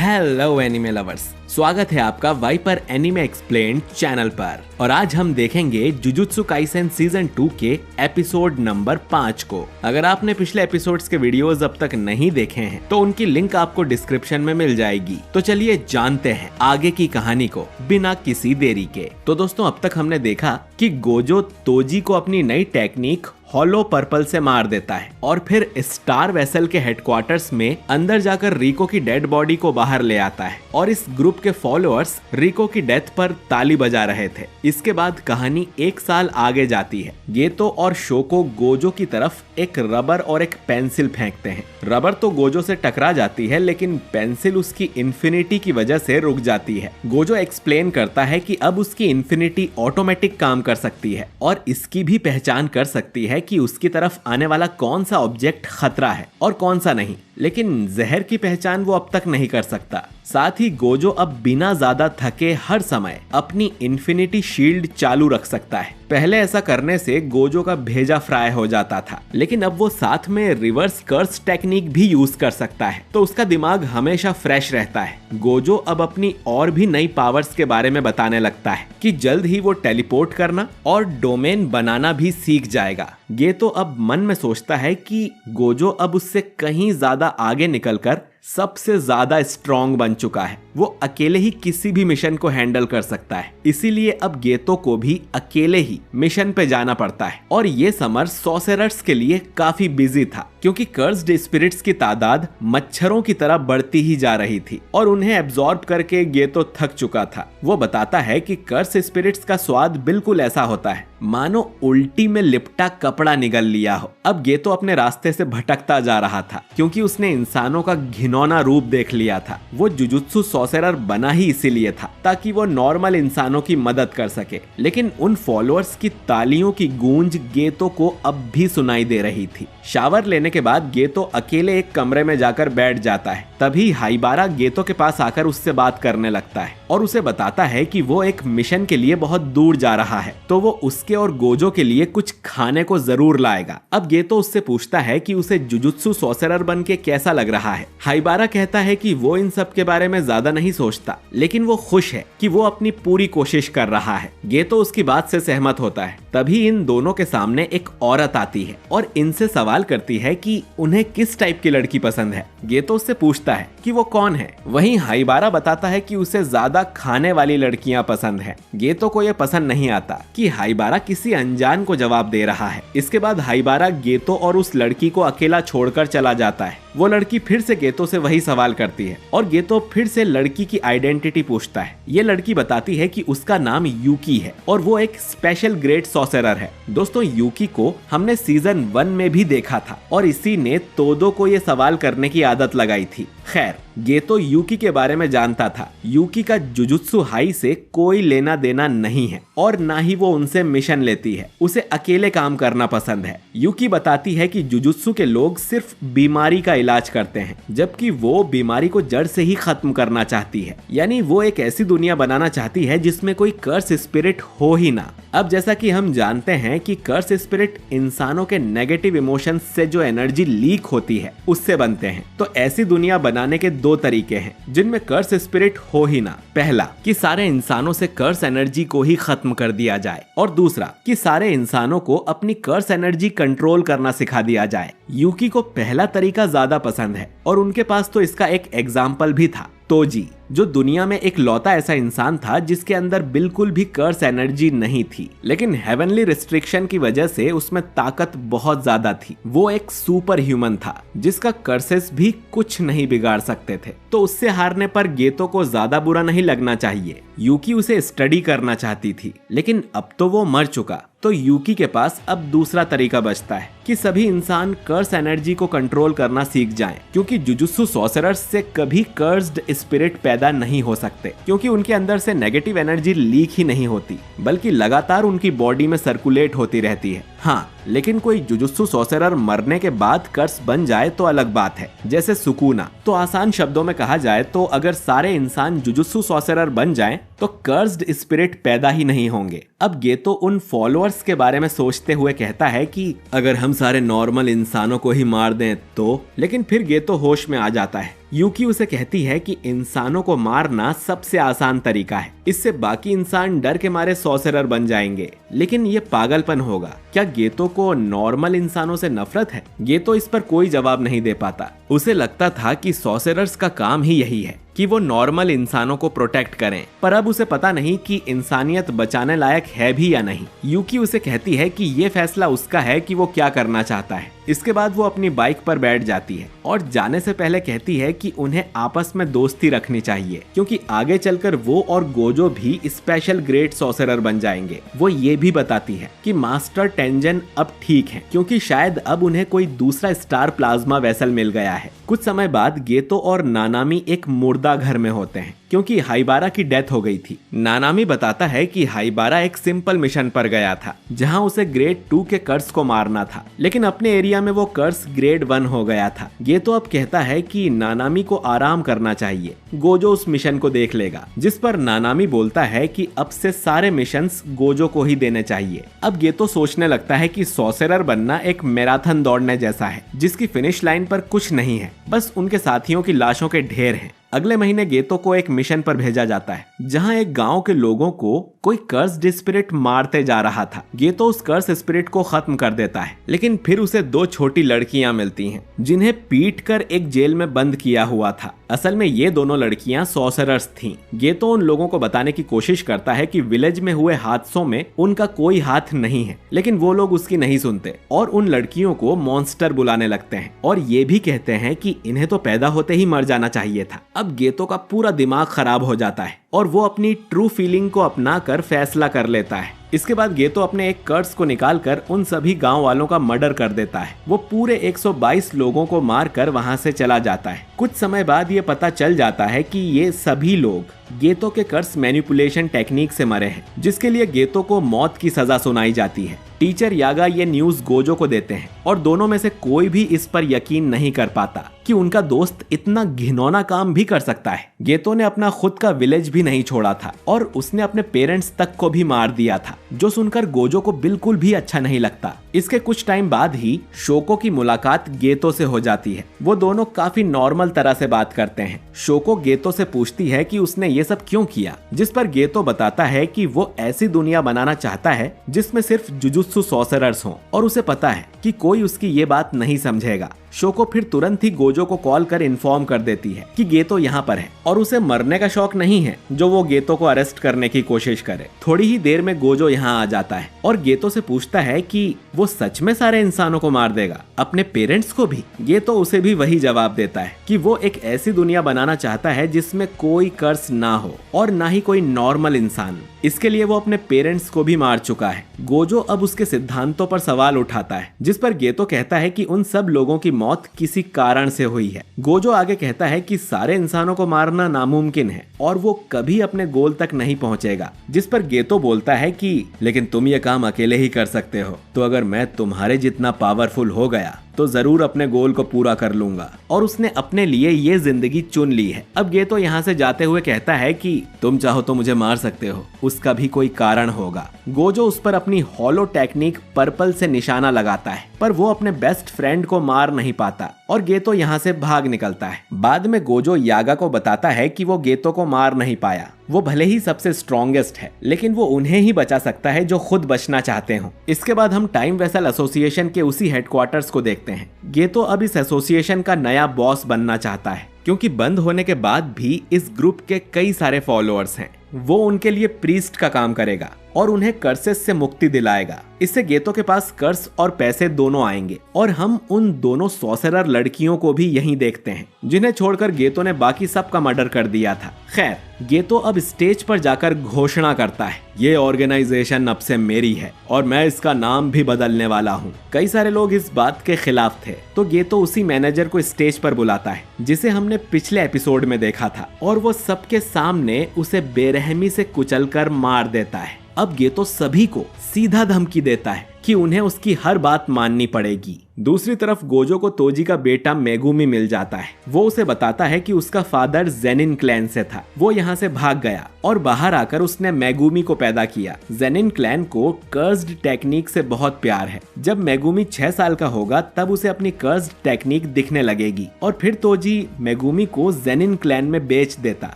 Hello anime lovers, स्वागत है आपका वाइपर एनिमे एक्सप्लेन्ड चैनल पर। और आज हम देखेंगे जुजुत्सु काइसेन सीजन 2 के एपिसोड नंबर 5 को। अगर आपने पिछले एपिसोड्स के वीडियोस अब तक नहीं देखे हैं तो उनकी लिंक आपको डिस्क्रिप्शन में मिल जाएगी। तो चलिए जानते हैं आगे की कहानी को बिना किसी देरी के। तो दोस्तों, अब तक हमने देखा कि गोजो तोजी को अपनी नई टेक्निक हॉलो पर्पल से मार देता है और फिर स्टार वेसल के हेडक्वार्टर्स में अंदर जाकर रिको की डेड बॉडी को बाहर ले आता है और इस ग्रुप के फॉलोअर्स रिको की डेथ पर ताली बजा रहे थे। इसके बाद कहानी 1 साल आगे जाती है। गेतो और शोको गोजो की तरफ एक रबर और एक पेंसिल फेंकते हैं। रबर तो गोजो से टकरा जाती है लेकिन पेंसिल उसकी इन्फिनिटी की वजह से रुक जाती है। गोजो एक्सप्लेन करता है कि अब उसकी इन्फिनिटी ऑटोमेटिक काम कर सकती है और इसकी भी पहचान कर सकती है कि उसकी तरफ आने वाला कौन सा ऑब्जेक्ट खतरा है और कौन सा नहीं, लेकिन जहर की पहचान वो अब तक नहीं कर सकता। साथ ही गोजो अब बिना ज्यादा थके हर समय अपनी इन्फिनिटी शील्ड चालू रख सकता है। पहले ऐसा करने से गोजो का भेजा फ्राई हो जाता था, लेकिन अब वो साथ में रिवर्स कर्स टेक्निक भी यूज कर सकता है, तो उसका दिमाग हमेशा फ्रेश रहता है। गोजो अब अपनी और भी नई पावर्स के बारे में बताने लगता है कि जल्द ही वो टेलीपोर्ट करना और डोमेन बनाना भी सीख जाएगा। गेतो अब मन में सोचता है कि गोजो अब उससे कहीं ज्यादा आगे निकलकर सबसे ज्यादा स्ट्रॉन्ग बन चुका है। वो अकेले ही किसी भी मिशन को हैंडल कर सकता है, इसीलिए अब गेतो को भी अकेले ही मिशन पे जाना पड़ता है। और ये समर सॉसेरर्स के लिए काफी बिजी था क्योंकि कर्स्ड स्पिरिट्स की तादाद मच्छरों की तरह बढ़ती ही जा रही थी और उन्हें एब्जॉर्ब करके गेतो थक चुका था। वो बताता है कि कर्स स्पिरिट्स का स्वाद बिल्कुल ऐसा होता है मानो उल्टी में लिपटा कपड़ा निगल लिया हो। अब गेतो अपने रास्ते से भटकता जा रहा था क्योंकि उसने इंसानों का घिनौना रूप देख लिया था। वो जुजुत्सु सॉसेरर बना ही इसीलिए था ताकि वो नॉर्मल इंसानों की मदद कर सके, लेकिन उन फॉलोअर्स की तालियों की गूंज गेतो को अब भी सुनाई दे रही थी। शावर लेने के बाद गेतो अकेले एक कमरे में जाकर बैठ जाता है। तभी हाइबारा गेतो के पास आकर उससे बात करने लगता है और उसे बताता है कि वो एक मिशन के लिए बहुत दूर जा रहा है, तो वो उसके और गोजो के लिए कुछ खाने को जरूर लाएगा। अब गेतो उससे पूछता है कि उसे जुजुत्सु सॉसेरर बन के कैसा लग रहा है। हाइबारा कहता है कि वो इन सब के बारे में ज्यादा नहीं सोचता, लेकिन वो खुश है कि वो अपनी पूरी कोशिश कर रहा है। गेतो उसकी बात से सहमत होता है। तभी इन दोनों के सामने एक औरत आती है और इनसे सवाल करती है कि उन्हें किस टाइप की लड़की पसंद है। गेतो उससे पूछता है कि वो कौन है। वहीं हाइबारा बताता है कि उसे ज्यादा खाने वाली लड़कियां पसंद है। गेतो को यह पसंद नहीं आता कि हाइबारा किसी अनजान को जवाब दे रहा है। इसके बाद हाइबारा गेतो और उस लड़की को अकेला छोड़कर चला जाता है। वो लड़की फिर से गेतो से वही सवाल करती है और गेतो फिर से लड़की की आइडेंटिटी पूछता है। ये लड़की बताती है कि उसका नाम यूकी है और वो एक स्पेशल ग्रेट सॉसेरर है। दोस्तों, यूकी को हमने सीजन 1 में भी देखा था और इसी ने तोदो को ये सवाल करने की आदत लगाई थी। खैर, गेतो यूकी के बारे में जानता था। यूकी का जुजुत्सु हाई से कोई लेना देना नहीं है और ना ही वो उनसे मिशन लेती है। उसे अकेले काम करना पसंद है। यूकी बताती है कि जुजुत्सु के लोग सिर्फ बीमारी का इलाज करते हैं, जबकि वो बीमारी को जड़ से ही खत्म करना चाहती है। यानी वो एक ऐसी दुनिया बनाना चाहती है जिसमें कोई कर्स स्पिरिट हो ही ना। अब जैसा कि हम जानते हैं कि कर्स स्पिरिट इंसानों के नेगेटिव इमोशंस से जो एनर्जी लीक होती है उससे बनते हैं। तो ऐसी दुनिया बनाने के 2 तरीके हैं जिनमें कर्स स्पिरिट हो ही ना। पहला, कि सारे इंसानों से कर्स एनर्जी को ही खत्म कर दिया जाए, और दूसरा कि सारे इंसानों को अपनी कर्स एनर्जी कंट्रोल करना सिखा दिया जाए। यूकी को पहला तरीका ज्यादा पसंद है और उनके पास तो इसका एक एग्जाम्पल भी था, तोजी, जो दुनिया में एक लौता ऐसा इंसान था जिसके अंदर बिल्कुल भी कर्स एनर्जी नहीं थी, लेकिन हेवनली रिस्ट्रिक्शन की वजह से उसमें ताकत बहुत ज्यादा थी। वो एक सुपर ह्यूमन था जिसका कर्सेस भी कुछ नहीं बिगाड़ सकते थे। तो उससे हारने पर गेतो को ज्यादा बुरा नहीं लगना चाहिए। यूकी उसे स्टडी करना चाहती थी, लेकिन अब तो वो मर चुका। तो यूकी के पास अब दूसरा तरीका बचता है कि सभी इंसान कर्स एनर्जी को कंट्रोल करना सीख जाएं, क्योंकि जुजुत्सु सॉसेरर्स से कभी कर्स्ड स्पिरिट पैदा नहीं हो सकते, क्योंकि उनके अंदर से नेगेटिव एनर्जी लीक ही नहीं होती, बल्कि लगातार उनकी बॉडी में सर्कुलेट होती रहती है। हाँ, लेकिन कोई जुजुत्सु सॉर्सरर मरने के बाद कर्स बन जाए तो अलग बात है, जैसे सुकुना। तो आसान शब्दों में कहा जाए तो अगर सारे इंसान जुजुत्सु सॉर्सरर बन जाएं तो कर्स्ड स्पिरिट पैदा ही नहीं होंगे। अब गेतो उन फॉलोअर्स के बारे में सोचते हुए कहता है कि अगर हम सारे नॉर्मल इंसानों को ही मार दें तो, लेकिन फिर गेतो होश में आ जाता है। यूकी उसे कहती है कि इंसानों को मारना सबसे आसान तरीका है, इससे बाकी इंसान डर के मारे सॉर्सरर बन जाएंगे। लेकिन ये पागलपन होगा। क्या गेतो को नॉर्मल इंसानों से नफरत है? गेतो इस पर कोई जवाब नहीं दे पाता। उसे लगता था कि सॉर्सरर्स का काम ही यही है कि वो नॉर्मल इंसानों को प्रोटेक्ट करें, पर अब उसे पता नहीं कि इंसानियत बचाने लायक है भी या नहीं। यूकी उसे कहती है कि ये फैसला उसका है कि वो क्या करना चाहता है। इसके बाद वो अपनी बाइक पर बैठ जाती है और जाने से पहले कहती है कि उन्हें आपस में दोस्ती रखनी चाहिए, क्योंकि आगे चलकर वो और गोजो भी स्पेशल ग्रेट सॉर्सरर बन जाएंगे। वो ये भी बताती है कि मास्टर टेंजन अब ठीक है, क्योंकि शायद अब उन्हें कोई दूसरा स्टार प्लाज्मा वेसल मिल गया है। कुछ समय बाद गेतो और नानामी एक मुर्दा घर में होते हैं, क्योंकि हाइबारा की डेथ हो गई थी। नानामी बताता है कि हाइबारा एक सिंपल मिशन पर गया था, जहां उसे ग्रेड 2 के कर्स को मारना था, लेकिन अपने एरिया में वो कर्स ग्रेड 1 हो गया था। गेतो अब कहता है कि नानामी को आराम करना चाहिए, गोजो उस मिशन को देख लेगा, जिस पर नानामी बोलता है कि अब से सारे मिशंस गोजो को ही देने चाहिए। अब गेतो सोचने लगता है कि सॉर्सरर बनना एक मैराथन दौड़ने जैसा है, जिसकी फिनिश लाइन पर कुछ नहीं है, बस उनके साथियों की लाशों के ढेर हैं। अगले महीने गेतो को एक मिशन पर भेजा जाता है, जहां एक गांव के लोगों को कोई कर्स्ड स्पिरिट मारते जा रहा था। गेतो उस कर्स स्पिरिट को खत्म कर देता है, लेकिन फिर उसे 2 छोटी लड़कियां मिलती हैं, जिन्हें पीट कर एक जेल में बंद किया हुआ था। असल में ये दोनों लड़कियां सॉर्सरर्स थीं। गेतो उन लोगों को बताने की कोशिश करता है कि विलेज में हुए हादसों में उनका कोई हाथ नहीं है, लेकिन वो लोग उसकी नहीं सुनते और उन लड़कियों को मॉन्स्टर बुलाने लगते हैं और ये भी कहते हैं कि इन्हें तो पैदा होते ही मर जाना चाहिए था। अब गेतो का पूरा दिमाग खराब हो जाता है और वो अपनी ट्रू फीलिंग को अपनाकर फैसला कर लेता है। इसके बाद गेतो अपने एक कर्स को निकालकर उन सभी गांव वालों का मर्डर कर देता है। वो पूरे 122 लोगों को मारकर वहां से चला जाता है। कुछ समय बाद ये पता चल जाता है कि ये सभी लोग गेतो के कर्स मैनिपुलेशन टेक्निक से मरे हैं, जिसके लिए गेतो को मौत की सजा सुनाई जाती है। टीचर यागा ये न्यूज गोजो को देते हैं और दोनों में से कोई भी इस पर यकीन नहीं कर पाता कि उनका दोस्त इतना घिनौना काम भी कर सकता है। गेतो ने अपना खुद का विलेज भी नहीं छोड़ा था और उसने अपने पेरेंट्स तक को भी मार दिया था, जो सुनकर गोजो को बिल्कुल भी अच्छा नहीं लगता। इसके कुछ टाइम बाद ही शोको की मुलाकात गेतो से हो जाती है। वो दोनों काफी नॉर्मल तरह से बात करते हैं। शोको गेतो से पूछती है कि उसने ये सब क्यों किया, जिस पर गेतो बताता है कि वो ऐसी दुनिया बनाना चाहता है जिसमें सिर्फ जुजुत्सु सॉर्सरर्स हों और उसे पता है कि कोई उसकी ये बात नहीं समझेगा। शोको फिर तुरंत ही गोजो को कॉल कर इन्फॉर्म कर देती है कि गेतो यहाँ पर है और उसे मरने का शौक नहीं है जो वो गेतो को अरेस्ट करने की कोशिश करे। थोड़ी ही देर में गोजो यहाँ आ जाता है और गेतो से पूछता है कि वो सच में सारे इंसानों को मार देगा, अपने पेरेंट्स को भी। गेतो उसे भी वही जवाब देता है कि वो एक ऐसी दुनिया बनाना चाहता है जिसमें कोई कर्स ना हो और ना ही कोई नॉर्मल इंसान। इसके लिए वो अपने पेरेंट्स को भी मार चुका है। गोजो अब उसके सिद्धांतों पर सवाल उठाता है, जिस पर गेतो कहता है कि उन सब लोगों की मौत किसी कारण से हुई है। गोजो आगे कहता है कि सारे इंसानों को मारना नामुमकिन है और वो कभी अपने गोल तक नहीं पहुंचेगा, जिस पर गेतो बोलता है कि लेकिन तुम ये काम अकेले ही कर सकते हो, तो अगर मैं तुम्हारे जितना पावरफुल हो गया तो जरूर अपने गोल को पूरा कर लूंगा। और उसने अपने लिए ये जिंदगी चुन ली है। अब गेतो यहाँ से जाते हुए कहता है कि तुम चाहो तो मुझे मार सकते हो, उसका भी कोई कारण होगा। गोजो उस पर अपनी हॉलो टेक्निक पर्पल से निशाना लगाता है, पर वो अपने बेस्ट फ्रेंड को मार नहीं पाता और गेतो यहाँ से भाग निकलता है। बाद में गोजो यागा को बताता है कि वो गेतो को मार नहीं पाया। वो भले ही सबसे स्ट्रॉन्गेस्ट है, लेकिन वो उन्हें ही बचा सकता है जो खुद बचना चाहते हो। इसके बाद हम टाइम वेसल एसोसिएशन के उसी हेडक्वार्टर्स को देखते हैं। गेतो अब इस एसोसिएशन का नया बॉस बनना चाहता है, क्योंकि बंद होने के बाद भी इस ग्रुप के कई सारे फॉलोअर्स हैं। वो उनके लिए प्रीस्ट का काम करेगा और उन्हें कर्सेस से मुक्ति दिलाएगा। इससे गेतो के पास कर्स और पैसे दोनों आएंगे और हम उन दोनों सॉर्सरर लड़कियों को भी यहीं देखते हैं, जिन्हें छोड़कर गेतो ने बाकी सबका मर्डर कर दिया था। खैर, गेतो अब स्टेज पर जाकर घोषणा करता है, ये ऑर्गेनाइजेशन अब से मेरी है और मैं इसका नाम भी बदलने वाला हूँ। कई सारे लोग इस बात के खिलाफ थे, तो गेतो उसी मैनेजर को स्टेज पर बुलाता है जिसे हमने पिछले एपिसोड में देखा था, और वो सबके सामने उसे बेरहमी से कुचलकर मार देता है। अब गेतो सभी को सीधा धमकी देता है कि उन्हें उसकी हर बात माननी पड़ेगी। दूसरी तरफ गोजो को तोजी का बेटा मेगुमी मिल जाता है। वो उसे बताता है कि उसका फादर जेनिन क्लैन से था, वो यहाँ से भाग गया और बाहर आकर उसने मेगुमी को पैदा किया। जेनिन क्लैन को कर्स्ड टेक्निक से बहुत प्यार है। जब मेगुमी 6 साल का होगा तब उसे अपनी कर्स्ड टेक्निक दिखने लगेगी और फिर तोजी मेगुमी को जेनिन क्लैन में बेच देता,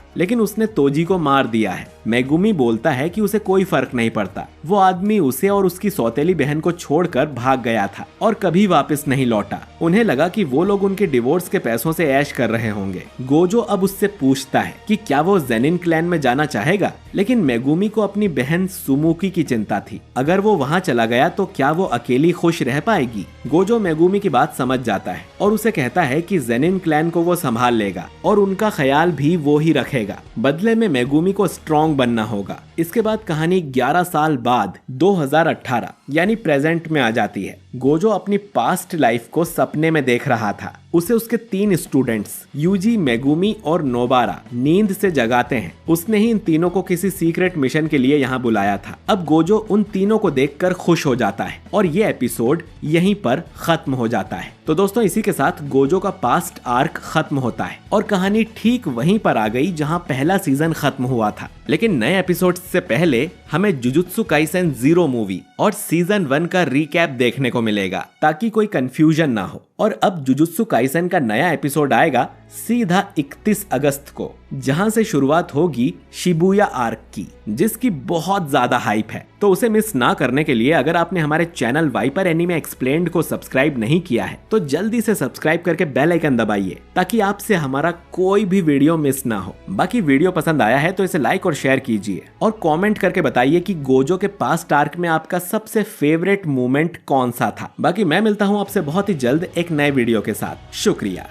लेकिन उसने तोजी को मार दिया है। मेगुमी बोलता है कि उसे कोई फर्क नहीं पड़ता, वो आदमी उसे और उसकी सौतेली बहन को छोड़कर भाग गया था और कभी वापस नहीं लौटा। उन्हें लगा कि वो लोग उनके डिवोर्स के पैसों से ऐश कर रहे होंगे। गोजो अब उससे पूछता है कि क्या वो जेनिन क्लैन में जाना चाहेगा, लेकिन मेगुमी को अपनी बहन सुमुकी की चिंता थी। अगर वो वहाँ चला गया तो क्या वो अकेली खुश रह पाएगी? गोजो मेगुमी की बात समझ जाता है और उसे कहता है कि जेनिन क्लैन को वो संभाल लेगा और उनका ख्याल भी वो ही रखेगा। बदले में मेगुमी को स्ट्रॉन्ग बनना होगा। इसके बाद कहानी 11 साल बाद 2018 यानी प्रेजेंट में आ जाती है। गोजो अपनी पास्ट लाइफ को सपने में देख रहा था। उसे उसके 3 स्टूडेंट्स यूजी, मेगुमी और नोबारा नींद से जगाते हैं। उसने ही इन तीनों को किसी सीक्रेट मिशन के लिए यहाँ बुलाया था। अब गोजो उन तीनों को देखकर खुश हो जाता है और ये एपिसोड यहीं पर खत्म हो जाता है। तो दोस्तों इसी के साथ गोजो का पास्ट आर्क खत्म होता है और कहानी ठीक वहीं पर आ गई जहां पहला सीजन खत्म हुआ था। लेकिन नए एपिसोड से पहले हमें जुजुत्सु काइसेन 0 मूवी और सीजन 1 का रिकैप देखने को मिलेगा ताकि कोई कंफ्यूजन ना हो। और अब जुजुत्सु काइसेन का नया एपिसोड आएगा सीधा 31 अगस्त को, जहां से शुरुआत होगी शिबुया आर्क की, जिसकी बहुत ज्यादा हाइप है। तो उसे मिस ना करने के लिए अगर आपने हमारे चैनल वाइपर एनीमे एक्सप्लेन्ड को सब्सक्राइब नहीं किया है तो जल्दी से सब्सक्राइब करके बेल आइकन दबाइए ताकि आपसे हमारा कोई भी वीडियो मिस ना हो। बाकी वीडियो पसंद आया है तो इसे लाइक और शेयर कीजिए और कमेंट करके बताइए कि गोजो के पास्ट आर्क में आपका सबसे फेवरेट मोमेंट कौन सा था। बाकी मैं मिलता हूं आपसे बहुत ही जल्द एक नए वीडियो के साथ। शुक्रिया।